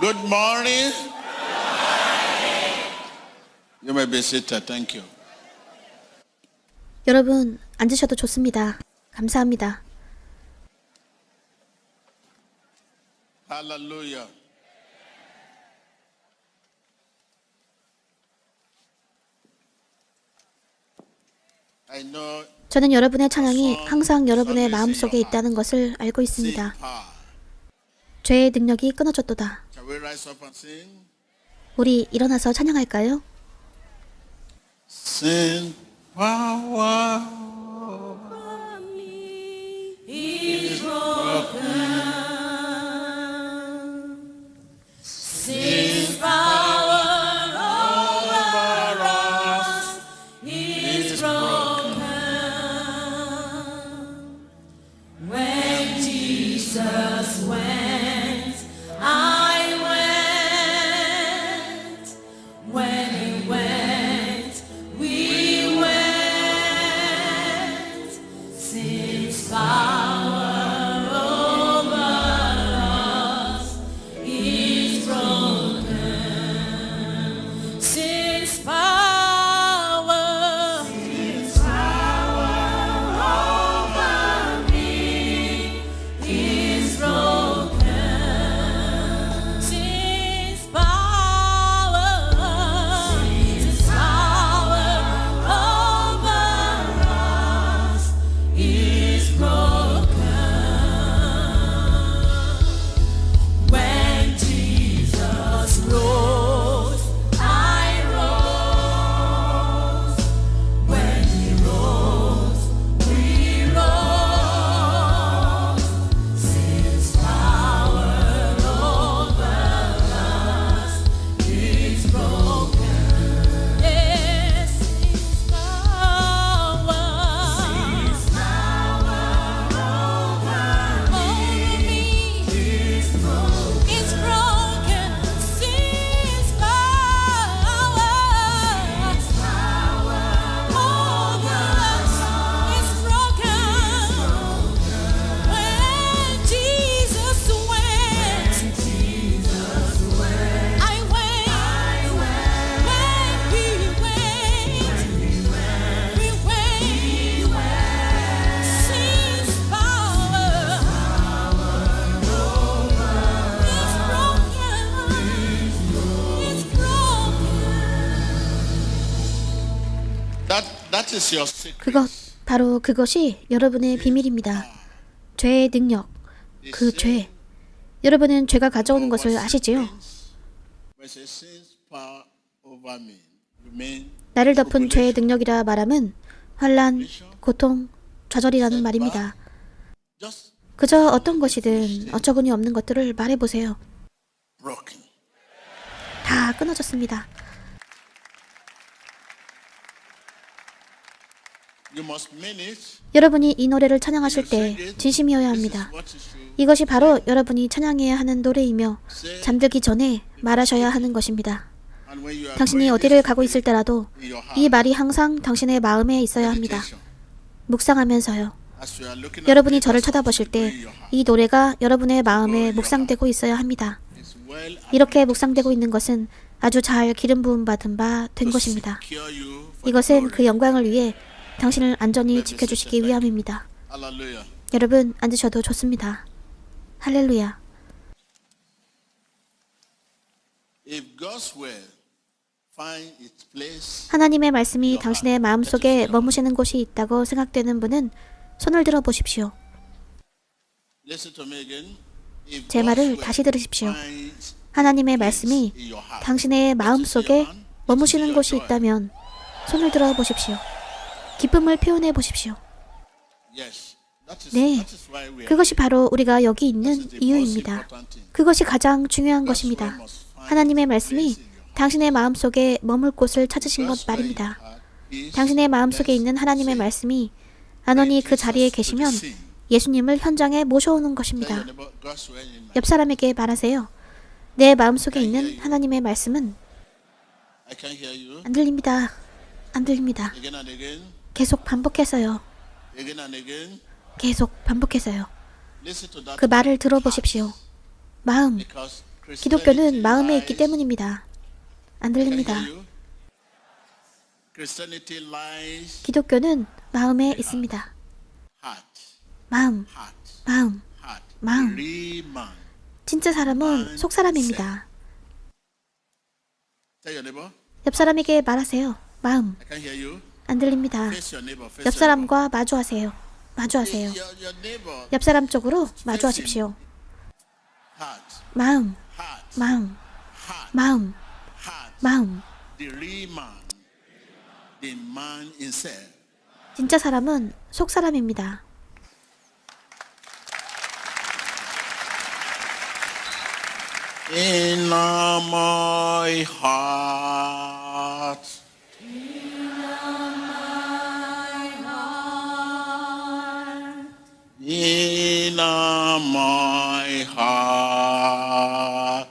Good morning. You may be seated. Thank you. 여러분, 앉으셔도 좋습니다. 감사합니다. Hallelujah. I know 저는 여러분의 찬양이 항상 여러분의 마음속에 있다는 것을 알고 있습니다. power. 죄의 능력이 끊어졌도다. Shall we rise up and sing? 우리 일어나서 찬양할까요? Sing power. That is your secret. 바로 그것이 여러분의 비밀입니다. 죄의 능력, 그 죄. 여러분은 죄가 가져오는 것을 아시지요? 나를 덮은 죄의 능력이라 말함은 환난, 고통, 좌절이라는 말입니다. 그저 어떤 것이든 어처구니 없는 것들을 말해보세요. 다 끊어졌습니다. 여러분이 이 노래를 찬양하실 때 진심이어야 합니다. 이것이 바로 여러분이 찬양해야 하는 노래이며 잠들기 전에 말하셔야 하는 것입니다. 당신이 어디를 가고 있을 때라도 이 말이 항상 당신의 마음에 있어야 합니다. 묵상하면서요. 여러분이 저를 쳐다보실 때 이 노래가 여러분의 마음에 묵상되고 있어야 합니다. 이렇게 묵상되고 있는 것은 아주 잘 기름 부음 받은 바 된 것입니다. 이것은 그 영광을 위해 당신을 안전히 지켜주시기 위함입니다. 여러분, 앉으셔도 좋습니다. 할렐루야. 하나님의 말씀이 당신의 마음속에 머무시는 곳이 있다고 생각되는 분은 손을 들어 보십시오. 제 말을 다시 들으십시오. 하나님의 말씀이 당신의 마음속에 머무시는 곳이 있다면 손을 들어 보십시오. 기쁨을 표현해 보십시오. 네, 그것이 바로 우리가 여기 있는 이유입니다. 그것이 가장 중요한 것입니다. 하나님의 말씀이 당신의 마음속에 머물 곳을 찾으신 것 말입니다. 당신의 마음속에 있는 하나님의 말씀이 안원이 그 자리에 계시면 예수님을 현장에 모셔오는 것입니다. 옆 사람에게 말하세요. 내 마음속에 있는 하나님의 말씀은 안 들립니다. 안 들립니다. 계속 반복해서요. 계속 반복해서요. 그 말을 들어보십시오. 마음, 기독교는 마음에 있기 때문입니다. 안 들립니다. Christianity lies 기독교는 마음에 있습니다. heart, 마음, heart, 마음, heart. 마음. Real man. 진짜 사람은 속 사람입니다. Tell your neighbor. 옆 사람에게 말하세요. 마음. I can hear you. 안 들립니다. Face your neighbor. Face 옆 your 사람과 마주하세요. 마주하세요. your neighbor. 옆 사람 쪽으로 마주하십시오. Heart, 마음, heart, 마음, heart, 마음, heart. 마음. The real man. The man himself. 진짜 사람은 속 사람입니다. In my heart. In my heart.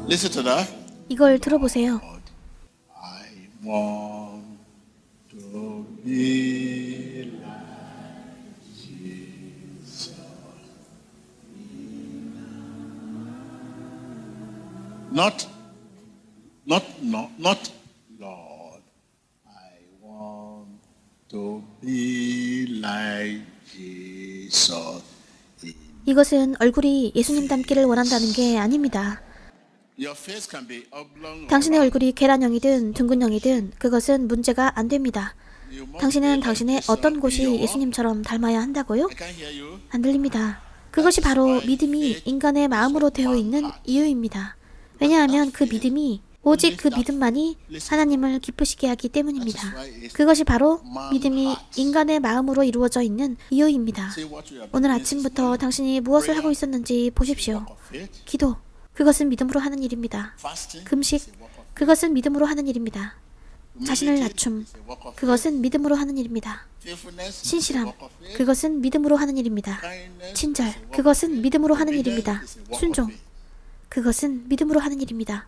Listen to that. 이걸 들어보세요. I want to be like Jesus. Not Lord. I want to be like Jesus. 이것은 얼굴이 예수님 닮기를 원한다는 게 아닙니다. Your face can be oblong or 당신의 round. 얼굴이 계란형이든 둥근형이든 그것은 문제가 안 됩니다. You must 당신은 be like 당신의 this, 어떤 in 곳이 your- 예수님처럼 닮아야 한다고요? I can hear you. 안 들립니다. 그것이 바로 믿음이 인간의 마음으로 되어 있는 이유입니다. 왜냐하면 그 믿음이 오직 그 믿음만이 하나님을 기쁘시게 하기 때문입니다. 그것이 바로 믿음이 인간의 마음으로 이루어져 있는 이유입니다. See what you have 오늘 been 아침부터 당신이 무엇을 하고 있었는지 보십시오. walk of faith. 기도, 그것은 믿음으로 하는 일입니다. Fasting. 금식, is a walk of 그것은 믿음으로 하는 일입니다. 자신을 Humility 낮춤, is a walk of faith. 그것은 믿음으로 하는 일입니다. Faithfulness is a 신실함, walk of faith. 그것은 믿음으로 하는 일입니다. Kindness 친절, is a walk of 그것은 faith. 믿음으로 하는 Obedience 일입니다. is a walk of 순종, faith. 그것은 믿음으로 하는 일입니다.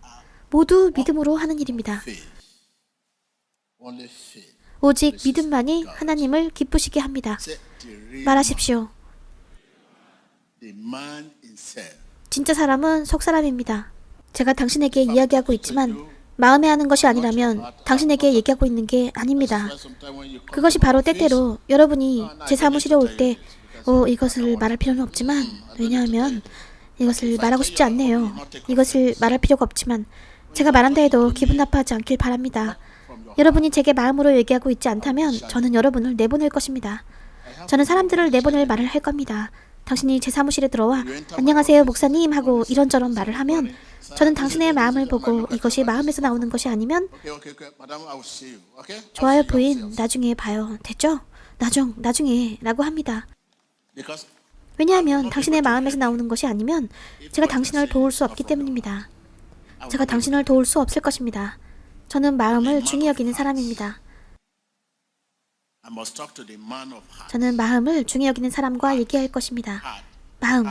모두 믿음으로 하는 일입니다. Faith. Only faith. 오직 믿음만이 하나님을 기쁘시게 합니다. Say the real 말하십시오. the man himself. 진짜 사람은 속 사람입니다. 제가 당신에게 이야기하고 있지만 마음에 하는 것이 아니라면 당신에게 얘기하고 있는 게 아닙니다. Sometimes when you come 그것이 바로 때때로 여러분이 제 사무실에 올 때 이것을 말할 필요는 없지만 왜냐하면 이것을 말하고 싶지 않네요. 이것을 말할 필요가 없지만 제가 말한다 해도 기분 나빠하지 않길 바랍니다. 여러분이 제게 마음으로 얘기하고 있지 않다면 저는 여러분을 내보낼 것입니다. 저는 사람들을 내보낼 말을 할 겁니다. 당신이 제 사무실에 들어와 안녕하세요 목사님 하고 이런저런 말을 하면 저는 당신의 마음을 보고 이것이 마음에서 나오는 것이 아니면 okay. Madam, I will see you. Okay? 좋아요 부인 나중에 봐요. 됐죠? 나중에 라고 합니다. Because 왜냐하면 당신의 마음에서 나오는 것이 아니면 제가 당신을 도울 수 없기 때문입니다. 제가 당신을 도울 수 없을 것입니다. 저는 마음을 중히 여기는 사람입니다. I must talk to the man of heart. 저는 마음을 중히 여기는 사람과 얘기할 것입니다. Heart. 마음,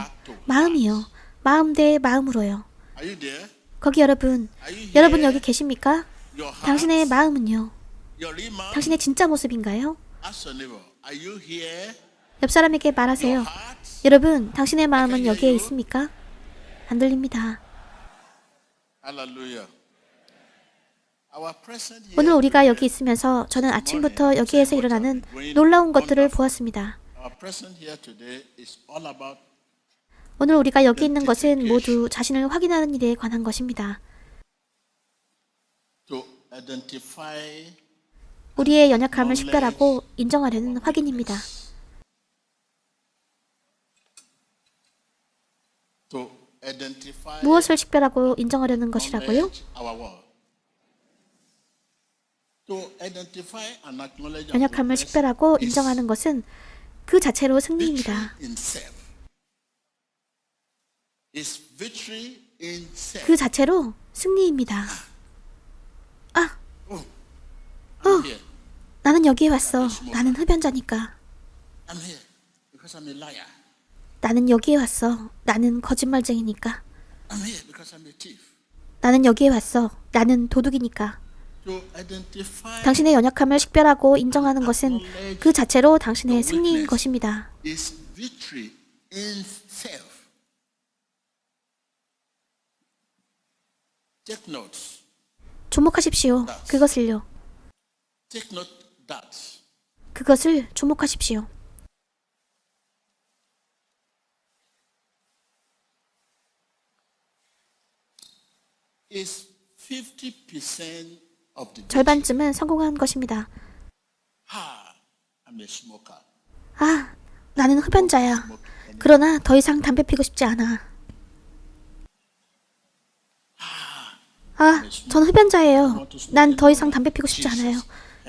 마음이요. 마음 대 마음으로요. Are you there? 거기 여러분, Are you here? 여러분 여기 계십니까? Your heart. 당신의 마음은요. Your real man. 당신의 진짜 모습인가요? Ask your neighbor. Are you here? 옆 사람에게 말하세요. Your heart. 여러분, 당신의 마음은 여기에 있습니까? 안 들립니다. Hallelujah. Our present here. 오늘 우리가 여기 있으면서 저는 아침부터 여기에서 일어나는 놀라운 것들을 보았습니다. Our present here today is all about 오늘 우리가 여기 있는 것은 모두 자신을 확인하는 일에 관한 것입니다. to identify 우리의 연약함을 식별하고 인정하려는 확인입니다. to identify 무엇을 식별하고 인정하려는 것이라고요? acknowledge our world. To identify and acknowledge our 연약함을 progress 식별하고 is 인정하는 것은 그 자체로 승리입니다. victory in self. Is victory in self. 그 자체로 승리입니다. 아, 나는 여기에 왔어. 나는 흡연자니까. I'm here because I'm a liar. 나는 여기에 왔어. 나는 거짓말쟁이니까. I'm here because I'm a thief. 나는 여기에 왔어. 나는 도둑이니까. To identify 당신의 연약함을 식별하고 인정하는 것은 그 자체로 당신의 승리인 것입니다. is victory in self. Take notes. 주목하십시오. 그것을요. Take note that. 그것을 주목하십시오. Is 50% of the victory. 절반쯤은 성공한 것입니다. I'm a smoker. 아, 나는 흡연자야. 그러나 더 이상 담배 피고 싶지 않아. 아, 전 흡연자예요. 난 더 이상 담배 피고 싶지 않아요.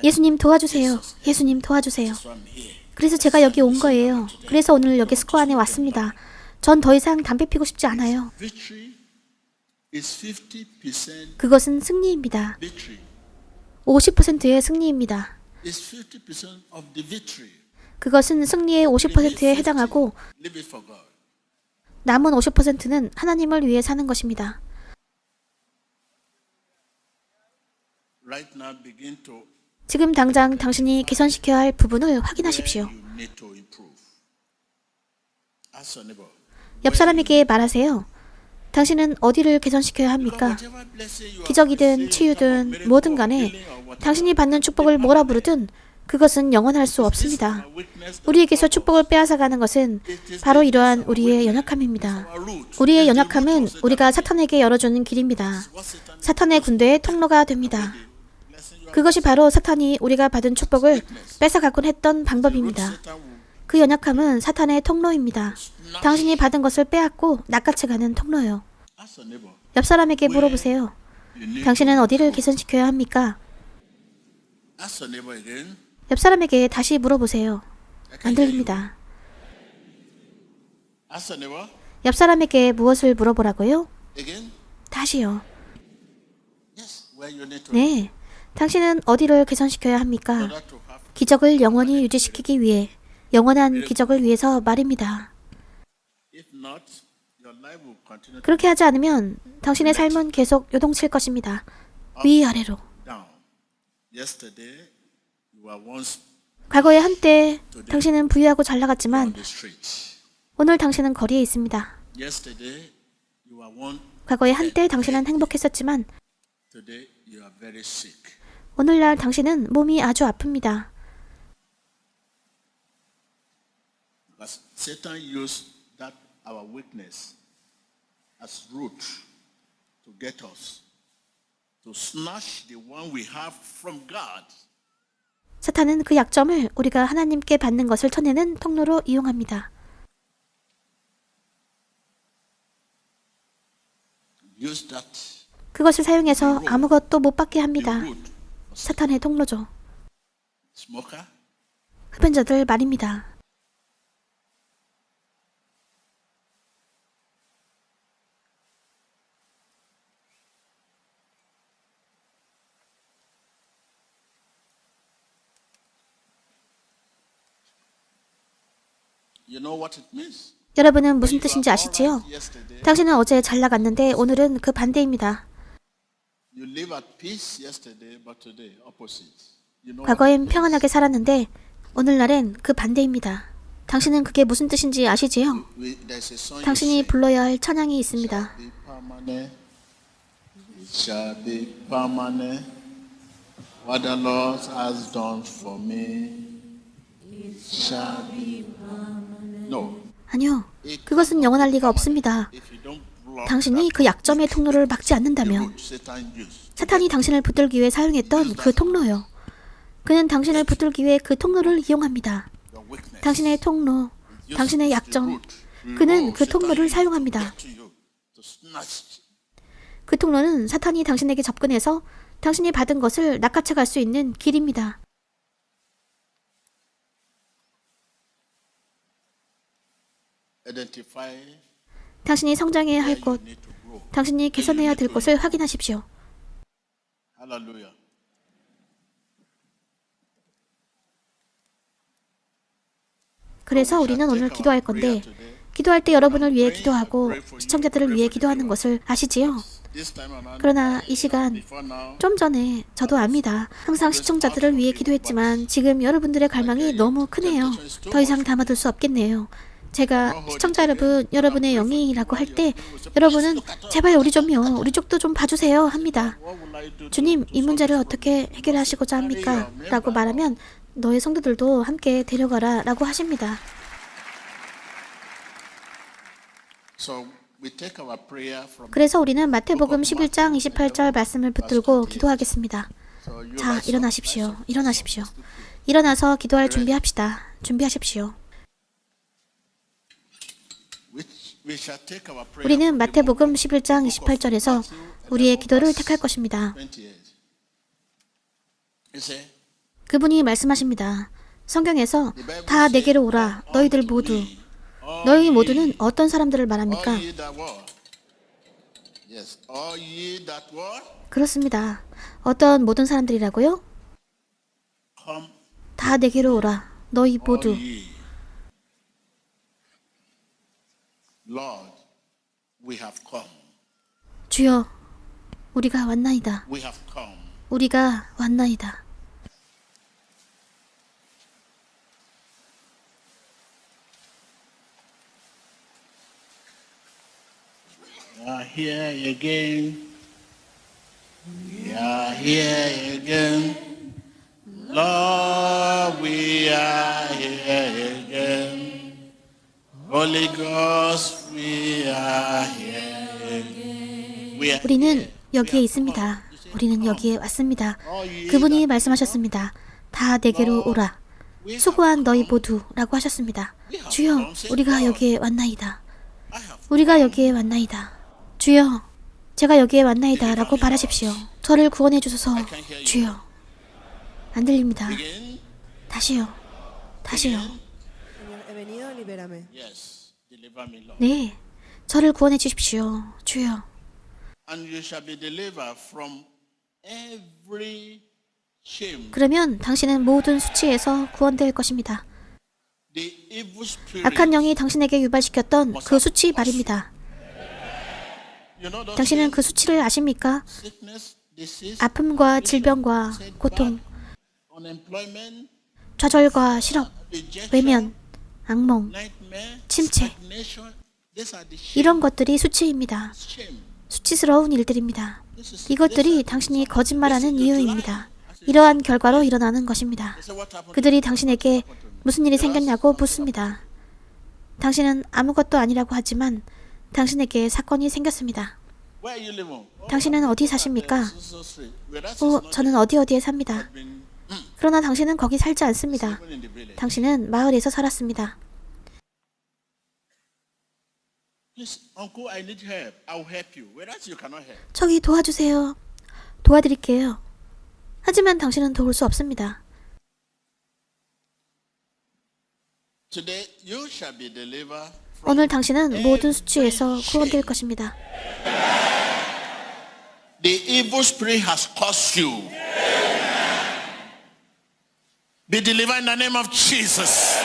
예수님 도와주세요. 예수님 도와주세요. So I'm here. 그래서 제가 여기 온 거예요. 그래서 오늘 여기 스코어 안에 왔습니다. 전 더 이상 담배 피고 싶지 않아요. Victory is 50% 그것은 승리입니다. victory. 50%의 승리입니다. Is 50% of the victory. 그것은 승리의 50%에 해당하고 Live it for God. 남은 50%는 하나님을 위해 사는 것입니다. Right now begin to 지금 당장 당신이 개선시켜야 할 부분을 확인하십시오. where you need to improve. Ask your neighbor. 옆 사람에게 말하세요. 당신은 어디를 개선시켜야 합니까? 기적이든 치유든 뭐든 간에 당신이 받는 축복을 뭐라 부르든 그것은 영원할 수 없습니다. 우리에게서 축복을 빼앗아가는 것은 바로 이러한 우리의 연약함입니다. 우리의 연약함은 우리가 사탄에게 열어주는 길입니다. 사탄의 군대의 통로가 됩니다. 그것이 바로 사탄이 우리가 받은 축복을 뺏어가곤 했던 방법입니다. 그 연약함은 사탄의 통로입니다. 당신이 받은 것을 빼앗고 낚아채가는 통로요. Ask your neighbor. 옆 사람에게 물어보세요. You need 당신은 어디를 개선시켜야 합니까? Ask your neighbor again. 옆 사람에게 다시 물어보세요. 안 들립니다. Ask your neighbor 옆 사람에게 무엇을 물어보라고요? again. 다시요. Yes, where you need to. 네. 당신은 어디를 개선시켜야 합니까? In order to have. 기적을 영원히 유지시키기 위해, 영원한 기적을 위해서 말입니다. If not, your life will continue 그렇게 하지 않으면 당신의 삶은 계속 요동칠 것입니다. 위아래로. down. Yesterday, you were once 과거에 한때 당신은 부유하고 잘 on 나갔지만 the street. 오늘 당신은 거리에 있습니다. Yesterday, you were one. 과거에 한때 당신은 행복했었지만 Today, you are very sick. 오늘날 당신은 몸이 아주 아픕니다. Because Satan used that our weakness as root to get us, to snatch the one we have from God. 사탄은 그 약점을 우리가 하나님께 받는 것을 쳐내는 통로로 이용합니다. Use that 그것을 사용해서 아무것도 못 받게 합니다. root. 사탄의 통로죠. Smoker, 흡연자들 말입니다. you know what it means? 여러분은 무슨 뜻인지 아시지요? Yesterday, 당신은 어제 잘 나갔는데 오늘은 그 반대입니다. you live at peace yesterday, but today opposite. You know what 과거엔 평안하게 살았는데 오늘날엔 그 반대입니다. 당신은 그게 무슨 뜻인지 아시지요? there's a song 당신이 you 불러야 할 찬양이 있습니다. sing. Be permanent. It shall be permanent. What the Lord has done for me. It shall be permanent. No. 아니요. 그것은 영원할 리가 없습니다. If you don't block 당신이 그 약점의 통로를 막지 않는다면 root Satan used. 사탄이 당신을 붙들기 위해 사용했던 그 통로요. 그는 당신을 붙들기 위해 그 통로를 이용합니다. Your weakness. 당신의 통로, 당신의 약점, 그는 그 통로를 사용합니다. To you to snatch. 그 통로는 사탄이 당신에게 접근해서 당신이 받은 것을 낚아채 갈 수 있는 길입니다. Identify 당신이 성장해야 할 where you 곳, need to grow. 당신이 개선해야 될 것을 확인하십시오. Hallelujah. 그래서 우리는 오늘 기도할 건데 기도할 때 여러분을 위해 기도하고 시청자들을 위해 기도하는 것을 아시지요? 그러나 이 시간 좀 전에 저도 압니다. 항상 시청자들을 위해 기도했지만 지금 여러분들의 갈망이 너무 크네요. 더 이상 담아둘 수 없겠네요. 제가 시청자 여러분, 여러분의 영이라고 할 때 여러분은 제발 우리 좀요, 우리 쪽도 좀 봐주세요 합니다. 주님, 이 문제를 어떻게 해결하시고자 합니까? 라고 말하면 너의 성도들도 함께 데려가라 라고 하십니다. 그래서 우리는 마태복음 11장 28절 말씀을 붙들고 기도하겠습니다. 자, 일어나십시오. 일어나십시오. 일어나서 기도할 준비합시다. 준비하십시오. 우리는 마태복음 11장 28절에서 우리의 기도를 택할 것입니다. 그분이 말씀하십니다. 성경에서 다 내게로 오라, 너희들 모두. 너희 모두는 어떤 사람들을 말합니까? 그렇습니다. 어떤 모든 사람들이라고요? 다 내게로 오라, 너희 모두. 주여, 우리가 왔나이다. 우리가 왔나이다. We are here again. We are here again. Lord, we are here again. Holy Ghost, we are here again. We are 우리는 여기에 있습니다. 우리는 여기에 왔습니다. 그분이 말씀하셨습니다. 다 내게로 오라. 수고한 너희 모두라고 하셨습니다. 주여, 우리가 여기에 왔나이다. 우리가 여기에 왔나이다. 주여, 제가 여기에 왔나이다 라고 말하십시오. 저를 구원해 주소서. 주여. 안 들립니다. 다시요. 다시요. yes, deliver me, Lord. 네, 저를 구원해 주십시오. 주여. And you shall be delivered from every shame. 그러면 당신은 모든 수치에서 구원될 것입니다. The evil spirit. 악한 영이 당신에게 유발시켰던 그 수치 말입니다. You know those 당신은 things? 그 수치를 아십니까? Sickness, disease, 아픔과 질병과 고통, unemployment, 좌절과 실업, rejection, 외면, 악몽, nightmare, 침체. stagnation. These are the shame. 이런 것들이 수치입니다. Shame. 수치스러운 일들입니다. 이것들이 당신이 거짓말하는 이유입니다. 이러한 결과로 일어나는 것입니다. They say, what happened? 그들이 당신에게 무슨 일이 생겼냐고 묻습니다. 당신은 아무것도 아니라고 하지만 당신에게 사건이 생겼습니다. Where are you living? 당신은 어디 사십니까? So street. Where that is not 저는 어디에 삽니다. been 그러나 당신은 거기 살지 않습니다. living in the village. 당신은 마을에서 살았습니다. Please, uncle, I need help. I'll help you. Whereas you cannot help. 저기 도와주세요. 도와드릴게요. 하지만 당신은 도울 수 없습니다. Today you shall be delivered. 오늘 당신은 모든 수치에서 구원될 것입니다. The evil spirit has caused you. Be delivered in the name of Jesus.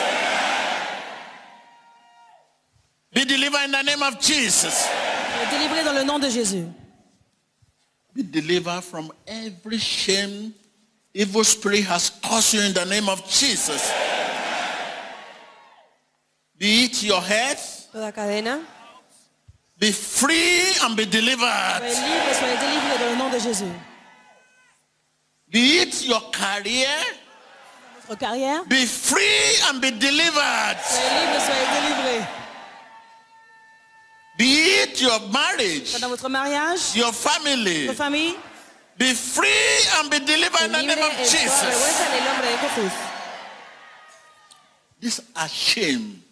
Be delivered in the name of Jesus. Délivré dans le nom de Jésus. Be delivered from every shame evil spirit has caused you in the name of Jesus. Be it your head, Toda cadena. be free and be delivered. Soyez libre, soyez délivré dans le nom de Jésus. Be it your career, Votre carrière. be free and be delivered. Soyez libre, soyez délivré. Be it your marriage, Dans votre mariage, your family, votre famille. be free and be delivered in the name of Libre en toda Jesus. vergüenza en el nombre de Jesús. These are shame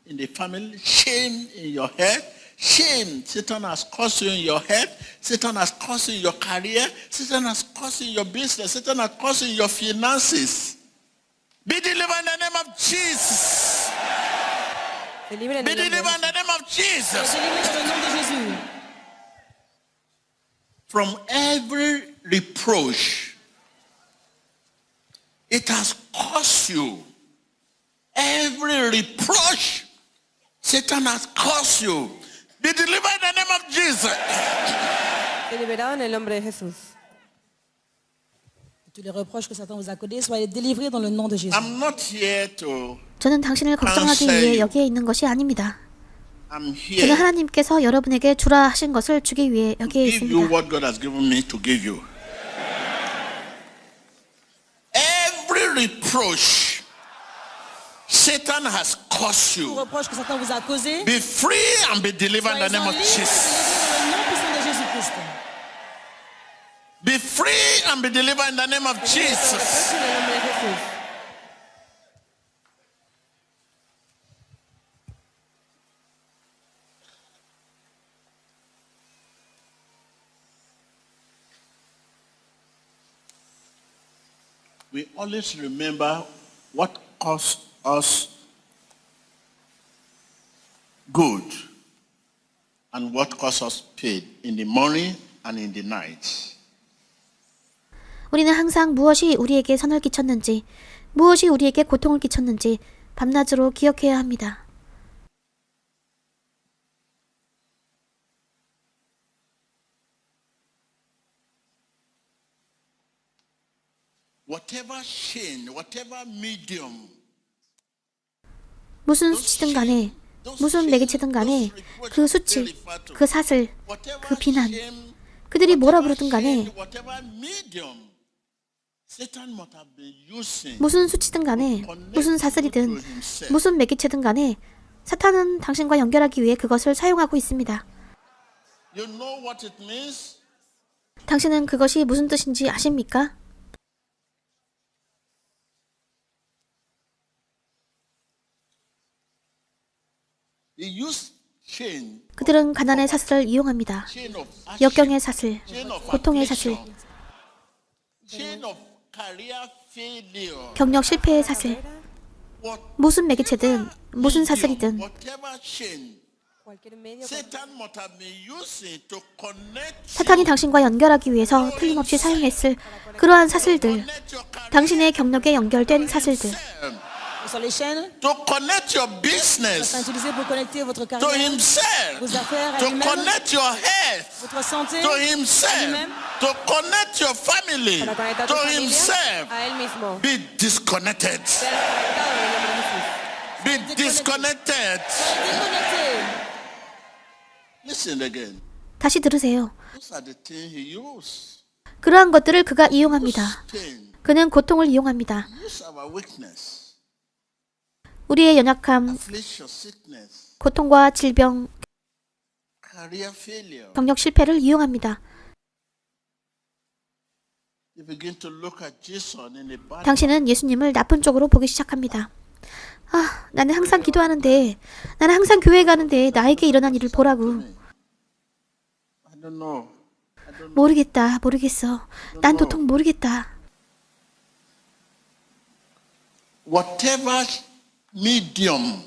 in the family, shame in your head, shame Satan has caused you in your head, Satan has caused you in your career, Satan has caused you in your business, Satan has caused you in your finances. Be delivered in the name of Jesus. Soyez libre en Be el nombre de delivered in Jesús. the name of Soyez Jesus. libre dans le nom de Jésus. From every reproach, it has caused you Every reproach Satan has caused you, be delivered in the name of Jesus. Soyez libérés en el nombre de Jesús. Tous les reproches que Satan vous a codés, soyez délivrés dans le nom de Jésus. I'm not here to, 저는 당신을 걱정하기 위해 여기에 있는 것이 아닙니다. I'm 저는 here 하나님께서 여러분에게 주라 하신 것을 주기 위해 to 여기에 give you 있습니다. what God has given me to give you. Every reproach Satan has caused Tous les you, reproches que Satan vous a causés, be free and be delivered in the soyez name en of libre, Jesus. délivrés dans le nom puissant de Jésus-Christ. Be free and be delivered in the name of Jesus. En el nombre de Jesús. We always remember what caused us good and what caused us pain in the morning and in the night. 우리는 항상 무엇이 우리에게 선을 끼쳤는지, 무엇이 우리에게 고통을 끼쳤는지 밤낮으로 기억해야 합니다. Whatever chain, whatever medium, 무슨 수치든 간에, 무슨 매개체든 간에 그 수치, 그 사슬, 그 비난, 그들이 뭐라 부르든 간에 무슨 수치든 간에 무슨 사슬이든 무슨 매개체든 간에 사탄은 당신과 연결하기 위해 그것을 사용하고 있습니다. You know what it means? 당신은 그것이 무슨 뜻인지 아십니까? They use chain, 그들은 가난의 사슬을 이용합니다. chain of 역경의 사슬, chain of 고통의 사슬, affliction, chain of career failure. 경력 실패의 사슬, 무슨 매개체든 무슨 사슬이든 Whatever chain Cualquier medio. Satan must have been using to connect 사탄이 당신과 연결하기 위해서 틀림없이 사용했을 그러한 사슬들, 당신의 경력에 연결된 사슬들, Sur les chaînes, to connect your business Satan utilisé pour connecter votre to carrière, himself, vos affaires à to lui-même, connect your health votre santé, to himself, lui-même, to connect your family Para conectar to tu familia himself. a él mismo. Be disconnected. Ser conectado en el nombre de Jesús. Be disconnected. déconnecté. Listen again. 다시 들으세요. Those are the things he used. 그러한 것들을 그가 이용합니다. Pain. 그는 고통을 이용합니다. Use our weakness, 우리의 연약함, affliction, sickness, 고통과 질병, career failure. 경력 실패를 이용합니다. You begin to look at Jesus in a bad 당신은 예수님을 나쁜 쪽으로 보기 시작합니다. 아, 나는 항상 기도하는데, 나는 항상 교회 가는데 나에게 일어난 일을 보라고. I don't know. 모르겠다, 모르겠어. 난 도통 모르겠다. Whatever medium,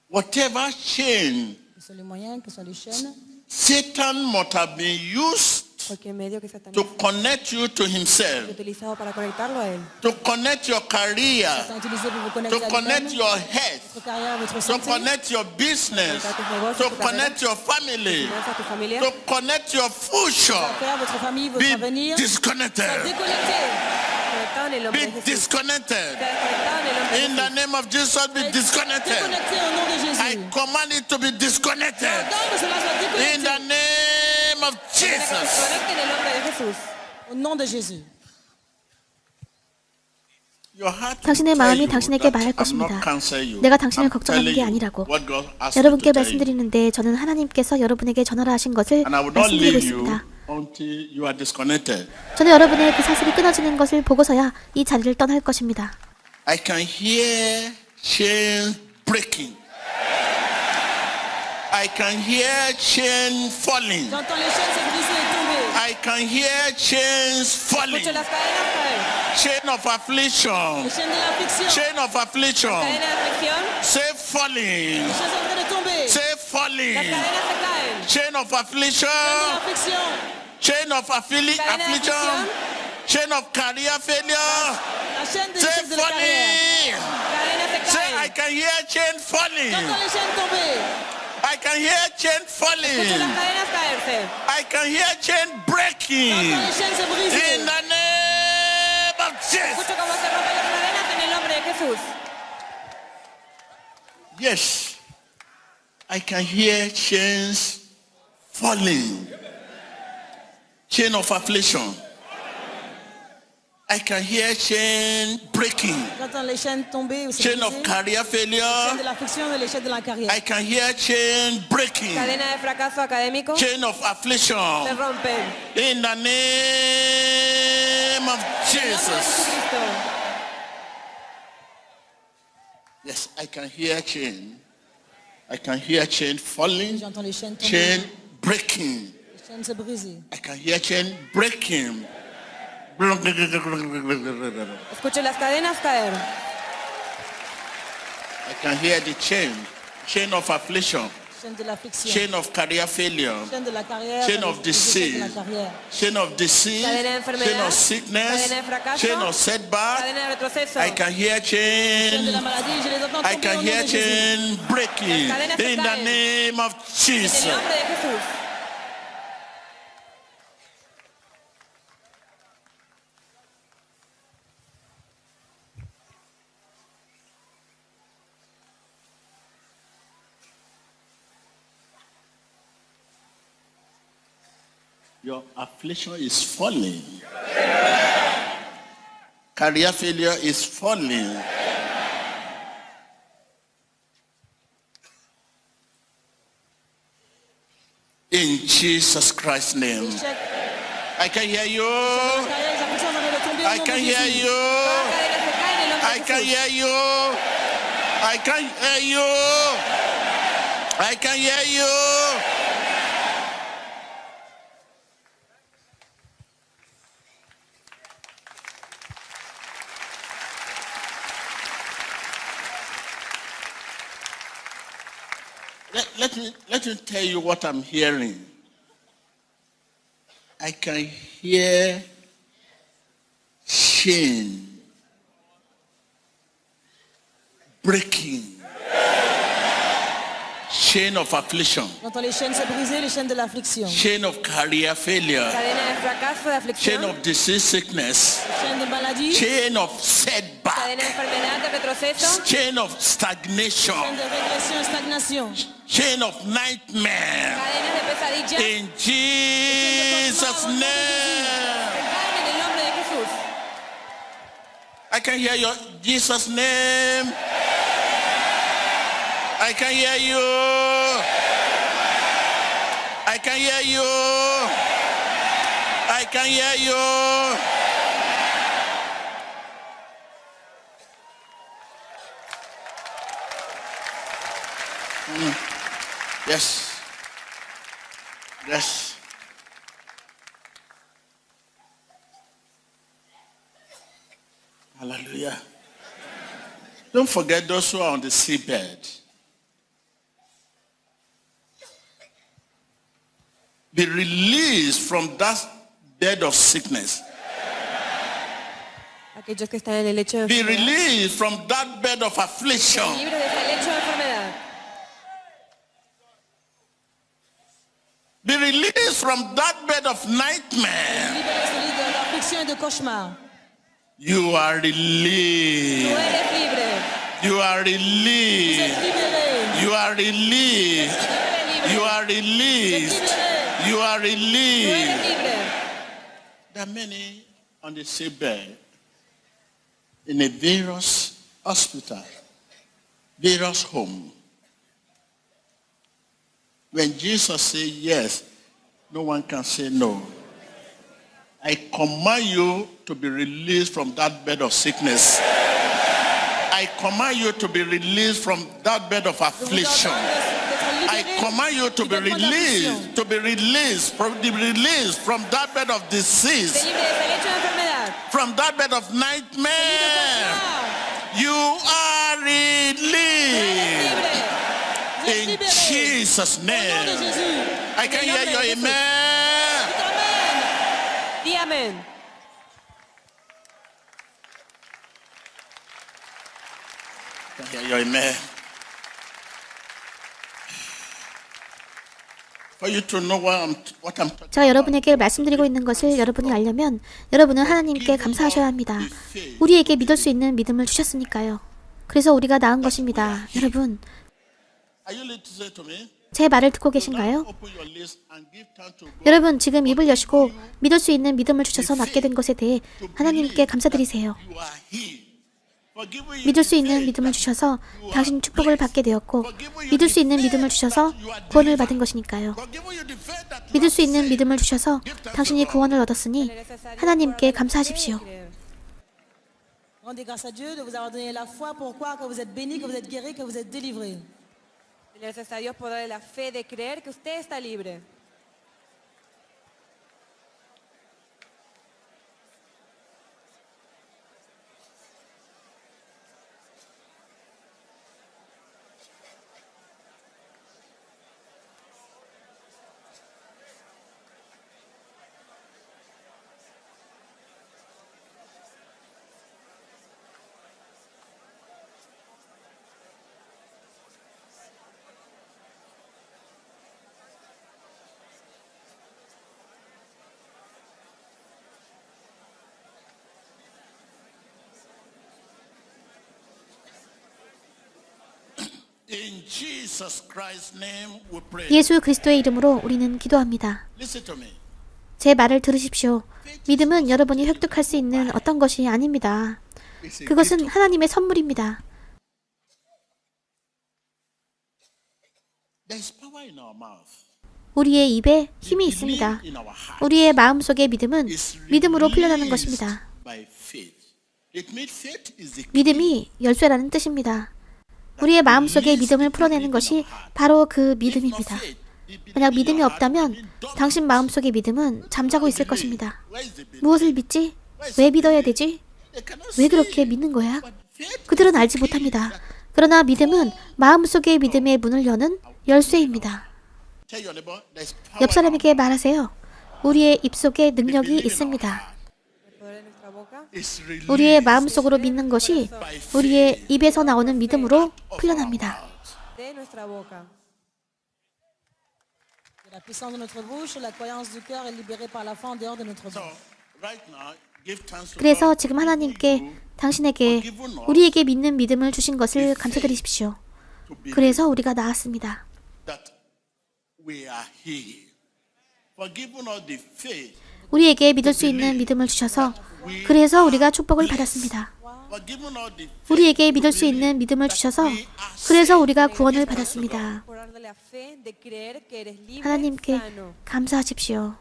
whatever chain Que ce soit les moyens, que ce soit les chaînes, Satan must have been used Cualquier medio que Satanás to connect you to haya himself, utilizado para conectarlo a él. to connect your career, Satan utilisé pour vous to connecter à connect lui-même, your health, votre carrière, votre to santé, connect your business, to connect your family, Comienza a tu familia. to connect your future. faire votre famille, votre Be avenir, disconnected. déconnecté. Conectado en el nombre de Be Jesús. disconnected. Conectado en el nombre de In the Jesús. name of Jesus, be disconnected. Déconnecté au nom de I Jésus. command it to be disconnected. Ordonne que cela soit In déconnecté. the name of Que se Jesus. conecte en el nombre de Jesús. Au nom de Jésus. Your heart will 당신의 tell 마음이 you 당신에게 that 말할 I'm 것입니다. not canceling you. 내가 당신을 I'm 걱정하는 telling 게 you 아니라고. what God asked me to 여러분께 tell you. 말씀드리는데 저는 하나님께서 여러분에게 전하라 하신 것을 And I will not 말씀드리고 leave you 있습니다. until you are disconnected. 저는 여러분의 그 사슬이 끊어지는 것을 보고서야 이 자리를 떠날 것입니다. I can hear chains breaking. I can hear chains falling. J'entends les chaînes se briser et tomber. I can hear chains falling. Escucho las cadenas caer. Chain of affliction. Les chaînes de l'affliction. Chain of affliction. Cadena de aflicción. Say falling. Les chaînes sont en train de tomber. Say Las falling. cadenas se caen. Chain of affliction. Chaînes de l'affliction. Chain of Cadena de affliction. aflicción. Chain of career failure. La chaîne de Say l'échec de la carrière. falling. Cadenas se Say, I caen. can hear chain falling. J'entends les chaînes tomber. I can hear chain Escucho falling. las cadenas caerse. I can hear chain breaking. J'entends les chaînes se In briser. the name of Jesus. Escucho cómo se rompen las cadenas en el nombre de Jesús. Yes. I can hear chains falling. Chain of affliction. I can hear chain breaking. J'entends les chaînes tomber ou se Chain of briser. career Chaîne de failure. l'affliction de l'échec de la carrière. I can hear chain breaking. Cadena de fracaso académico se Chain of affliction. rompen. In the name of En el nombre de Jesus. Jesucristo. Yes, I can hear chain. I can hear chain falling. J'entends les chaînes tomber. Chain breaking. Les chaînes se briser. I can hear chain breaking. Escucho las cadenas caer. I can hear the chain of affliction, Chaîne de l'affliction. chain of career failure, Chaîne de la carrière. chain of les échecs de la disease, carrière. chain of disease, Cadena de enfermedad, chain of sickness, cadena de fracaso, chain of setback. Cadena de retroceso. I can hear Chaîne de la chain. maladie, je les entends I tomber can au nom hear de Jésus. chain breaking Las cadenas se in the caen. name of En el Jesus. nombre de Jesús. Your affliction is falling. Career failure is falling. In Jesus Christ's name. L'échec I can hear de la you. carrière, les afflictions sont en train de tomber au I nom can de hear Jésus. you. Todas las cadenas se caen en el nombre I de can Jesús. hear you. I can hear you. I can hear you. Let me tell you what I'm hearing. I can hear chain breaking. Chain of affliction. J'entends les chaînes se briser, les chaînes de l'affliction. Chain of career failure. Cadena de fracaso, de Chain aflicción. of disease sickness. Chaîne de maladie, Chain of setback. Cadena de enfermedad, de retroceso. Chain of chaîne stagnation. de régression et stagnation. Chain of nightmare. Cadenas de pesadilla. In Jesus' name. Se caen en el nombre de Jesús. I can hear your Jesus' name. I can hear you. I can hear you. I can hear you. Yes. Yes. Hallelujah. Don't forget those who are on the seabed. Be released from that bed of sickness. Aquellos que están en el lecho de Be enfermedad. released from that bed of affliction. Libres de ese lecho de enfermedad. Be released from that bed of nightmare. Libérez de l'affliction et de cauchemar. You are Tú released. eres libre. You are Vous êtes released. libérés. You are released. Tú eres libre. You are released. You are Tú eres released. libre. There are many on the seabed in a various hospital, various home. When Jesus said yes, no one can say no. I command you to be released from that bed of sickness. I command you to be released from that bed of Je vous affliction. ordonne d'être I libérés command you to du be bêtement d'affliction. released from that bed of Sé disease, libre de ese lecho de enfermedad. from that bed of nightmare. You are Tú eres released libre. Vous êtes in libérés. Jesus' Au nom de name. Jésus. I can hear your amen. Di amén. hear your amen. For you to know what I'm talking 제가 여러분에게 말씀드리고 있는 것을 여러분이 알려면 여러분은 하나님께 감사하셔야 합니다. 우리에게 믿을 수 있는 믿음을 주셨으니까요. 그래서 우리가 나은 것입니다. 여러분, Are you listening to say to me? 제 말을 듣고 계신가요? Open your lips and give thanks to God. 여러분, 지금 입을 여시고 믿을 수 있는 믿음을 주셔서 낫게 된 것에 대해 하나님께 감사드리세요. You are healed. Forgive you 믿을 수 있는 믿음을 주셔서 당신 축복을 받게 되었고, 믿을 수 있는 믿음을 주셔서 구원을 받은 것이니까요. forgive you the faith that you 믿을 수 have 있는 saved. 믿음을 주셔서 당신이 구원을 얻었으니 하나님께 감사하십시오. Rendez grâce à Dieu de vous avoir donné la foi. Pourquoi? Que vous êtes bénis, que vous êtes guéris, que vous êtes délivrés. Gracias a Dios por darle la fe de creer que usted está libre. In Jesus Christ's name we pray. 예수 그리스도의 이름으로 우리는 기도합니다. Listen to me. 제 말을 들으십시오. 믿음은 여러분이 획득할 수 있는 어떤 것이 아닙니다. It's a 그것은 gift. 하나님의 선물입니다. There is power in our mouth. 우리의 입에 힘이 있습니다. Believe in our heart. 우리의 마음속의 믿음은 It's 믿음으로 풀려나는 released 것입니다. by faith. It means faith is the key. 믿음이 열쇠라는 뜻입니다. 우리의 마음속의 믿음을 풀어내는 것이 바로 그 믿음입니다. 만약 믿음이 없다면 당신 마음속의 믿음은 잠자고 있을 것입니다. 무엇을 믿지? 왜 믿어야 되지? 왜 그렇게 믿는 거야? 그들은 알지 못합니다. 그러나 믿음은 마음속의 믿음의 문을 여는 열쇠입니다. Tell your neighbor, there's power 옆 사람에게 말하세요. 우리의 입속에 능력이 있습니다. El poder de nuestra boca. It's released 우리의 마음속으로 믿는 것이 우리의 입에서 나오는 믿음으로 풀려납니다. De nuestra boca. De la puissance de notre bouche, la croyance du cœur est libérée par la foi en dehors de notre So, bouche. right now, give thanks to 그래서 God 지금 하나님께 당신에게 우리에게 믿는 믿음을 주신 것을 감사드리십시오. to be 그래서 우리가 나았습니다. that we are healed. For given us the faith, 우리에게 믿을 수 있는 믿음을 주셔서 그래서 우리가 축복을 받았습니다. for given us the faith, 우리에게 믿을 수 있는 믿음을 주셔서 그래서 우리가 구원을 받았습니다. Por darle la fe de creer que eres libre, 하나님께 sano. 감사하십시오.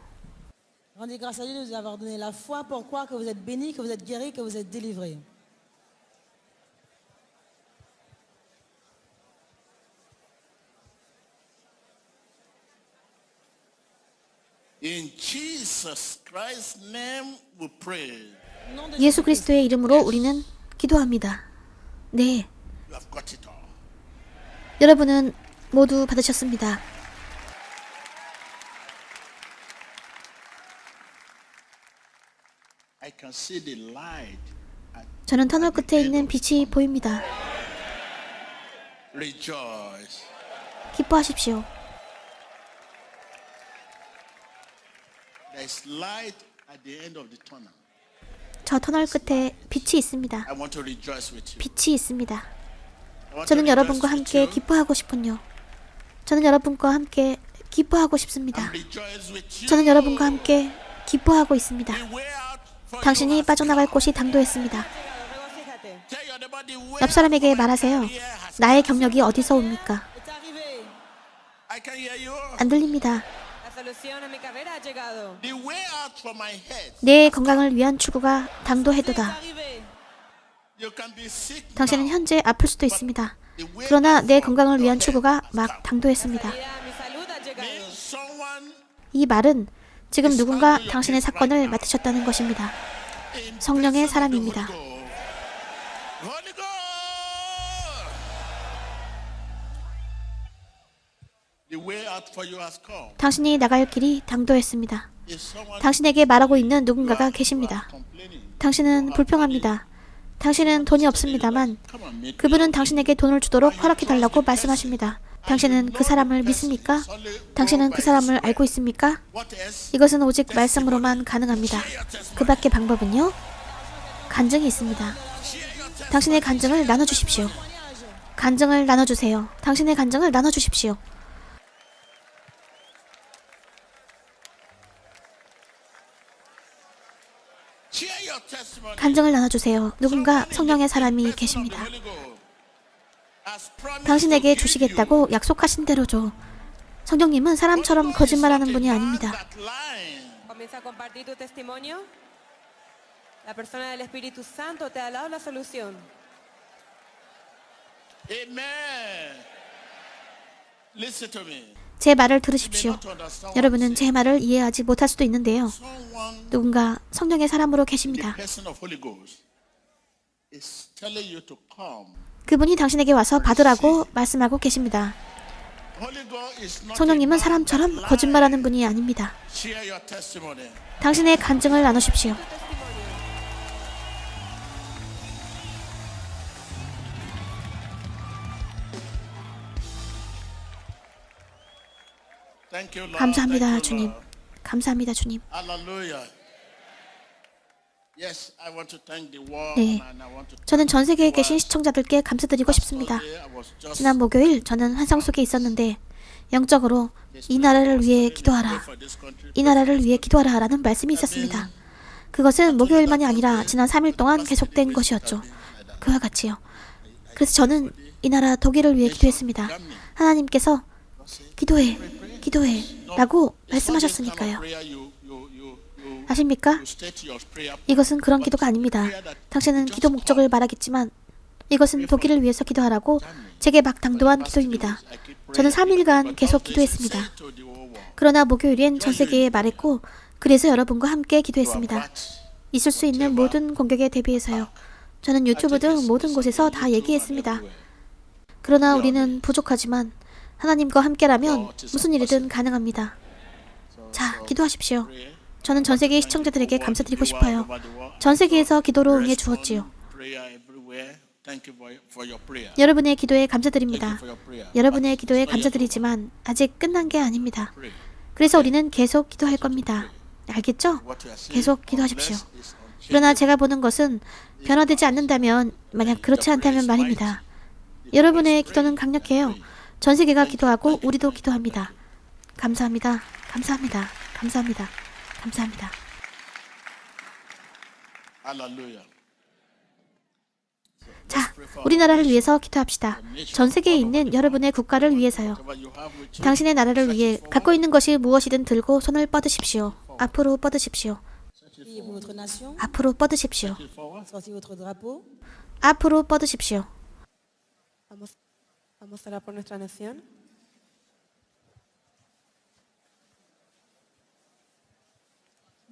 Rendez grâce à Dieu de vous avoir donné la foi. Pourquoi? Que vous êtes bénis, que vous êtes guéris, que vous êtes délivrés. in Jesus Christ's name we pray. Au nom de 예수 그리스도의 이름으로 우리는 기도합니다. 네, You have got it all. 여러분은 모두 받으셨습니다. I can see the light. 저는 터널 끝에 있는 빛이 보입니다. Rejoice. 기뻐하십시오. There's light at the end of the tunnel. 저 터널 끝에 빛이 있습니다. I want to rejoice with you. 빛이 있습니다. I want 저는 to 여러분과 rejoice with 함께 you 기뻐하고 싶군요. 저는 여러분과 함께 기뻐하고 and 싶습니다. rejoice with you. 저는 여러분과 함께 기뻐하고 있습니다. The way out for 당신이 you has 빠져나갈 come. 곳이 당도했습니다. Regocíjate. Tell your neighbor the way 옆 사람에게 out for my 말하세요. career has 나의 경력이 어디서 옵니까? est arrivé. I can hear you. 안 들립니다. La solución a mi carrera ha llegado. The way out for my head. 내 건강을 위한 추구가 C'est 당도해도다. arrivé. You can be sick 당신은 now. 현재 아플 수도 있습니다. 그러나 내 건강을 위한 추구가 막 당도했습니다. Mira, mi salud ha llegado. Someone 이 말은 지금 누군가 당신의 사건을 맡으셨다는 것입니다. in 성령의 person of the 사람입니다. Holy Ghost. Holy Ghost. The way out for you has come. 당신이 나갈 길이 당도했습니다. If someone 당신에게 말하고 있는 누군가가 계십니다. complaining, 당신은 불평합니다. 당신은 돈이 없습니다만 그분은 당신에게 돈을 주도록 허락해달라고 말씀하십니다. 당신은 그 사람을 믿습니까? 당신은 그 사람을 알고 있습니까? 이것은 오직 말씀으로만 가능합니다. 그 밖의 방법은요? 간증이 있습니다. 당신의 간증을 나눠주십시오. 간증을 나눠주세요. 당신의 간증을 나눠주십시오. 간증을 나눠주세요. 누군가 성령의 사람이 계십니다. 당신에게 주시겠다고 약속하신 대로죠. 성령님은 사람처럼 거짓말하는 분이 아닙니다. Comienza a compartir tu testimonio. La persona del Espíritu Santo te ha dado la solución. Amen. Listen to me. 제 말을 들으십시오. 여러분은 제 말을 이해하지 못할 수도 있는데요. Someone, 누군가 성령의 사람으로 계십니다. person of Holy Ghost, is telling you to come. 그분이 당신에게 와서 받으라고 말씀하고 계십니다. Holy Ghost is not 성령님은 a 사람처럼 man that 거짓말하는 분이 아닙니다. lies. Share your testimony. 당신의 간증을 나누십시오. Thank you, Lord. 감사합니다, Thank you, 주님. Lord. 감사합니다, 주님. Hallelujah. Yes, I want to thank the world 네, and I want to 저는 전 세계에 계신 시청자들께 감사드리고 싶습니다. 지난 목요일 저는 환상 속에 있었는데 영적으로 이 나라를 위해 기도하라, 이 나라를 위해 기도하라라는 말씀이 있었습니다. 그것은 목요일만이 아니라 지난 3일 동안 계속된 것이었죠. 그와 같이요. 그래서 저는 이 나라 독일을 위해 기도했습니다. 하나님께서 기도해, 기도해 라고 말씀하셨으니까요. 아십니까? 이것은 그런 기도가 아닙니다. 당신은 기도 목적을 말하겠지만 이것은 독일을 위해서 기도하라고 제게 막 당도한 기도입니다. 저는 3일간 계속 기도했습니다. 그러나 목요일엔 전 세계에 말했고 그래서 여러분과 함께 기도했습니다. 있을 수 있는 모든 공격에 대비해서요. 저는 유튜브 등 모든 곳에서 다 얘기했습니다. 그러나 우리는 부족하지만 하나님과 함께라면 무슨 일이든 가능합니다. 자, 기도하십시오. 저는 전 세계의 시청자들에게 감사드리고 싶어요. 전 세계에서 기도로 응해 주었지요. 여러분의 기도에 감사드립니다. 여러분의 기도에 감사드리지만 아직 끝난 게 아닙니다. 그래서 우리는 계속 기도할 겁니다. 알겠죠? 계속 기도하십시오. 그러나 제가 보는 것은 변화되지 않는다면, 만약 그렇지 않다면 말입니다. 여러분의 기도는 강력해요. 전 세계가 기도하고 우리도 기도합니다. 감사합니다. 감사합니다. 감사합니다. 감사합니다. 자, 우리나라를 위해서 기도합시다. 전 세계에 있는 여러분의 국가를 위해서요. 당신의 나라를 위해 갖고 있는 것이 무엇이든 들고 손을 뻗으십시오. 앞으로 뻗으십시오. Priez pour votre nation. 앞으로 뻗으십시오. Sortez votre drapeau. 앞으로 뻗으십시오. Vamos a orar por nuestra nación.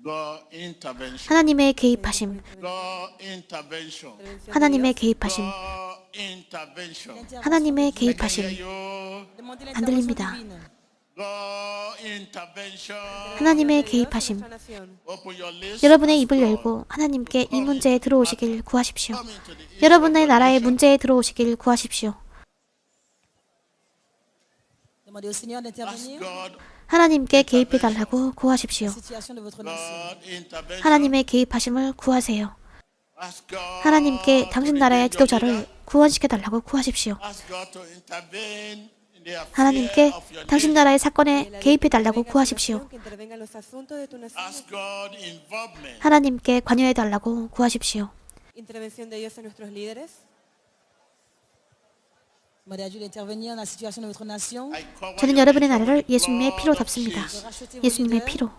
God intervention. 하나님의 개입하심. God intervention. 하나님의 개입하심. God intervention. 하나님의 I can hear 개입하심. you. Demandez 안 l'intervention 들립니다. divine. God intervention. 하나님의 개입하심. Nuestra nación. Open your lips. 여러분의 입을 열고 하나님께 이 문제에 들어오시길 구하십시오. 여러분의 나라의 문제에 들어오시길 구하십시오. Demandez au Seigneur Ask d'intervenir God. 하나님께 개입해달라고 구하십시오. dans la situation de votre nation. God intervention. 하나님의 개입하심을 구하세요. Ask God. 하나님께 당신 나라의 to redeem your 지도자를 leader. 구원시켜달라고 구하십시오. Ask God to intervene in the affair 하나님께 of your 당신 nation. 나라의 사건에 개입해달라고 구하십시오. Que intervenga en los asuntos de tu nación. Ask God involvement. 하나님께 관여해달라고 구하십시오. Intervención de Dios en nuestros líderes. Demandez à Dieu d'intervenir dans la situation de votre nation. I cover 저는 your 여러분의 nation 나라를 with the 예수님의 피로 blood of 덮습니다. Jesus. Rachetez vos 예수님의 leaders. 피로.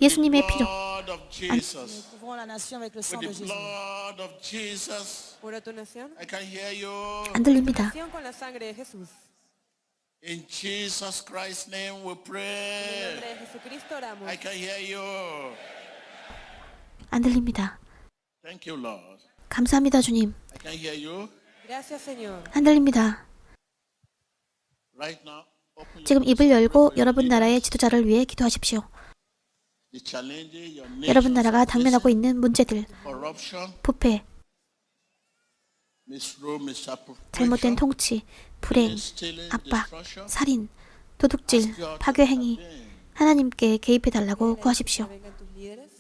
예수님의 피로. Blood of Nous Jesus. couvrons la nation avec le sang With de the Jésus. blood of Jesus. Por tu nación. I can hear you. 안 들립니다. Nación con la sangre de Jesús. In Jesus Christ's name we En el pray. nombre de Jesucristo oramos. I can hear you. 안 들립니다. Thank you, Lord. 감사합니다, 주님. I can hear you. Gracias, Señor. 안 들립니다. Right now, open your 지금 입을 열고 여러분 나라의 지도자를 위해 기도하십시오. the challenge your 여러분 nation 나라가 당면하고 있는 문제들, corruption, 부패, misrule, misappropriation, 잘못된 통치, 불행, 압박, 살인, 도둑질, 파괴 행위, 하나님께 개입해 달라고 구하십시오. Vengan tus líderes.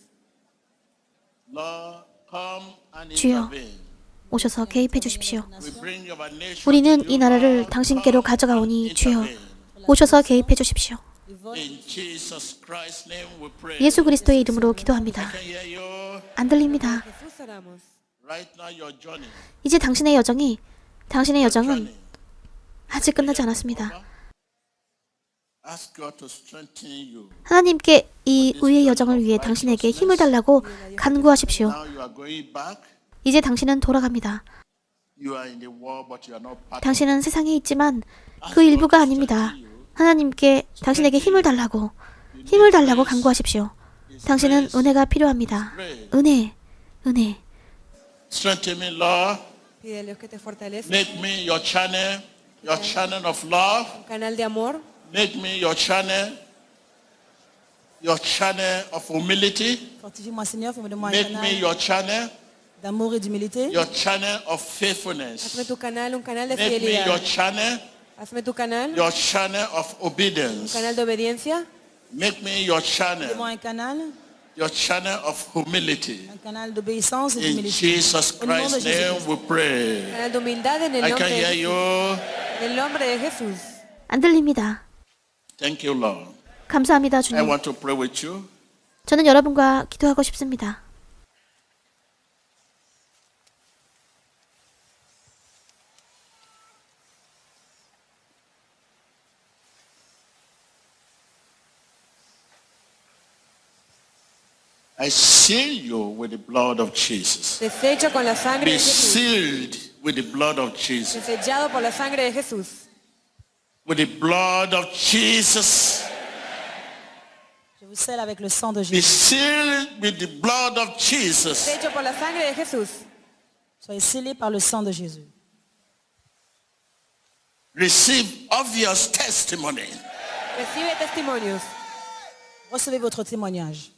Lord, come and 주여, intervene. 오셔서 개입해 주십시오. We bring our nation 우리는 to 이 you, 나라를 Lord. 당신께로 Come 가져가오니 and 주여, intervene. 오셔서 개입해 주십시오. In Jesus Christ's name we pray. 예수 그리스도의 이름으로 기도합니다. I can hear you. 안 들립니다. Jesús oramos. Right now your journey. 이제 당신의 여정은 아직 끝나지 않았습니다. Ask God to strengthen you. 하나님께 이 의의 여정을 위해 당신에게 힘을 달라고 간구하십시오. Now you are going back. 이제 당신은 돌아갑니다. You are in the world, but you are not part of 당신은 세상에 있지만 그 일부가 아닙니다. 하나님께 당신에게 힘을 달라고 간구하십시오. 당신은 은혜가 필요합니다. 은혜. Strengthen me, Lord. Pide a Dios que te fortalezca. Make me your channel of love. Un canal de amor. Make me your channel of humility. Fortifie-moi, Seigneur, fais-moi de moi un Make me canal your channel, d'amour et d'humilité. your channel of faithfulness. Hazme tu canal un canal de Make me your fidelidad. channel, Hazme tu canal your channel of un obedience. canal de obediencia. Make me your Fais-moi channel, un channel of humility. canal d'obéissance et In d'humilité. Jesus Au nom de Christ's Jésus. name we pray. Un canal de humildad en el I nombre can hear de you. Jesús. En el nombre de Jesús. 안 들립니다. Thank you, Lord. 감사합니다, I 주님. want to pray with you. 저는 여러분과 기도하고 싶습니다. I seal you with the blood of Jesus. Te sello con la sangre Be de Jesús. sealed with the blood of Te Jesus. sellado por la sangre de Jesús. With the blood of Jesus. Je vous scelle avec le sang de Be Jésus. sealed with the blood of Jesus. Sello por la sangre de Jesús. Soyez scellés par le sang de Jésus. Receive obvious testimony. Recibe testimonios. Recevez votre témoignage.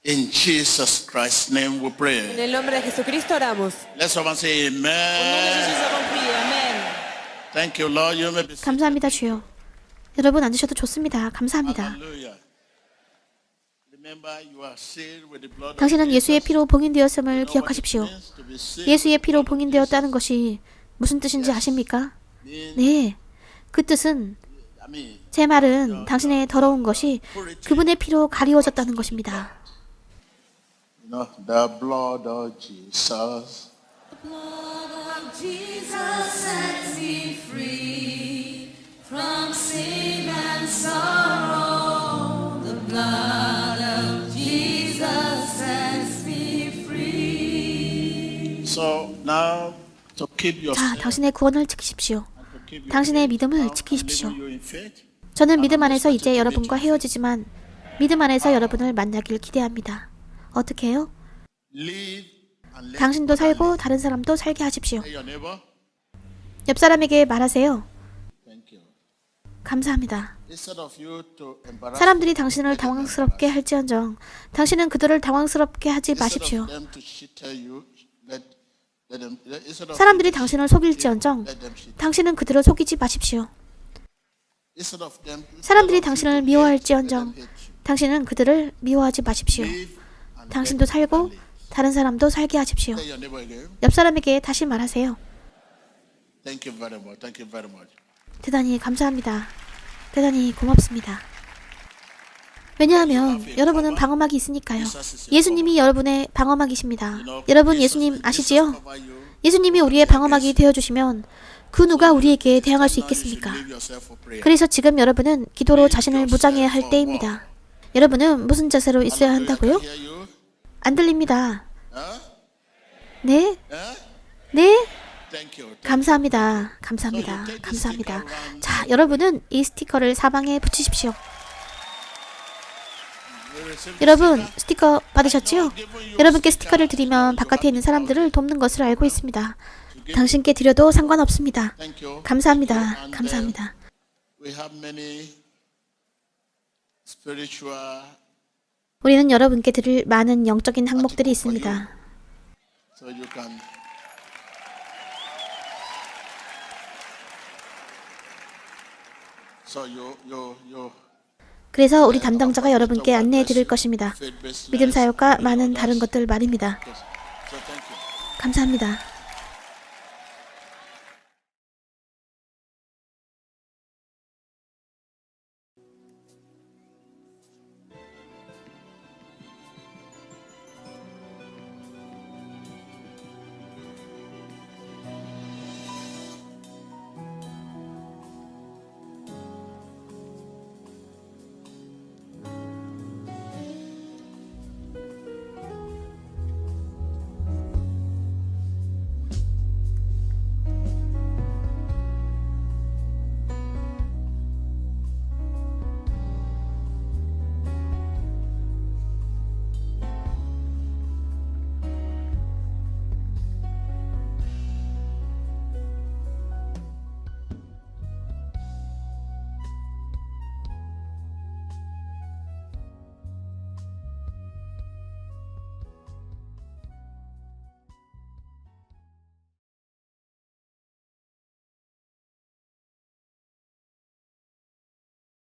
In Jesus Christ's name we En pray. el nombre de Jesucristo oramos. Let someone say Au nom de Jésus, nous amen. avons prié. Amen. Thank you, Lord. You may be seated. 감사합니다, 주여. 여러분 앉으셔도 좋습니다. 감사합니다. Hallelujah. Remember, you are sealed with the blood of 당신은 예수의 Jesus. 피로 봉인되었음을 You know what it 기억하십시오. means to be sealed 예수의 with the 피로 blood of 봉인되었다는 것이 무슨 뜻인지 아십니까? Jesus? 네. 그 뜻은 I mean, 제 말은 당신의 더러운 것이 그분의 피로 가리워졌다는 것입니다. you know, the blood of Jesus. Jesus sets me free from sin and sorrow. The blood of Jesus sets me free. So now to keep 자, yourself, 당신의 구원을 지키십시오. to keep your 당신의 faith, 믿음을 now I'm 지키십시오. leaving you in faith. 저는 믿음 안에서 이제 여러분과 헤어지지만 믿음 안에서 여러분을 만나길 기대합니다. 어떻게 해요? Live and let 당신도 others 살고 live. 다른 사람도 살게 하십시오. Tell your neighbor, 옆 사람에게 말하세요. thank you. 감사합니다. Instead of you to embarrass 사람들이 당신을 당황스럽게 할지언정 당신은 그들을 당황스럽게 하지 instead 마십시오. of them to cheat you, instead of 사람들이 당신을 속일지언정 let them cheat. 당신은 그들을 속이지 마십시오. Instead of them, 사람들이 instead of 당신을 you to 미워할지언정 hate, let them hate you. 당신은 그들을 미워하지 마십시오. Live and 당신도 let 살고 others live. 다른 사람도 살게 하십시오. Tell your neighbor again. 옆 사람에게 다시 말하세요. Thank you very much. Thank you very much. 대단히 감사합니다. 대단히 고맙습니다. 왜냐하면 여러분은 방어막이 있으니까요. 예수님이 여러분의 방어막이십니다. 여러분 예수님 아시지요? 예수님이 우리의 방어막이 되어주시면 그 누가 우리에게 대항할 수 있겠습니까? 그래서 지금 여러분은 기도로 자신을 무장해야 할 때입니다. 여러분은 무슨 자세로 있어야 한다고요? 안 들립니다. 네? 네? 감사합니다. 감사합니다. 감사합니다. 자, 여러분은 이 스티커를 사방에 붙이십시오. 여러분, 스티커 받으셨지요? 여러분께 스티커를 드리면 바깥에 있는 사람들을 돕는 것을 알고 있습니다. 당신께 드려도 상관없습니다. 감사합니다. 감사합니다. We have many spiritual 우리는 여러분께 드릴 많은 영적인 항목들이 있습니다. So you can. So you. 그래서 우리 담당자가 여러분께 안내해 드릴 것입니다. 믿음 사역과 많은 다른 것들 말입니다. So thank you. 감사합니다.